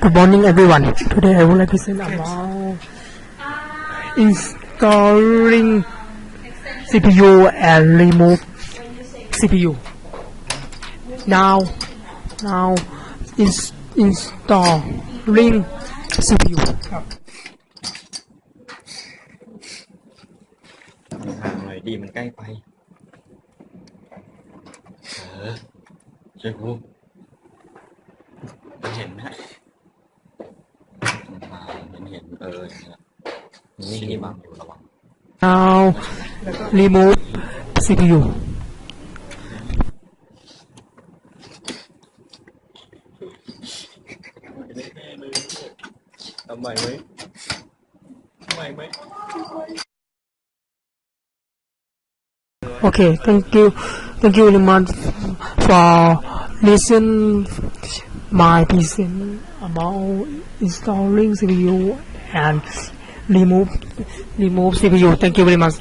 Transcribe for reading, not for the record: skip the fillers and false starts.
Good morning, everyone. Today I would like to say about installing CPU and remove CPU. Now installing CPU. ห่างหน่อยดีมันใกล้ไปช่วยกูมันเห็นนะมันเห็นนี่นี่บ้างอยู่ระวัง Now remove CPU. ทำไมไหมOkay, thank you very much for listen my present about installing CPU and remove CPU. Thank you very much.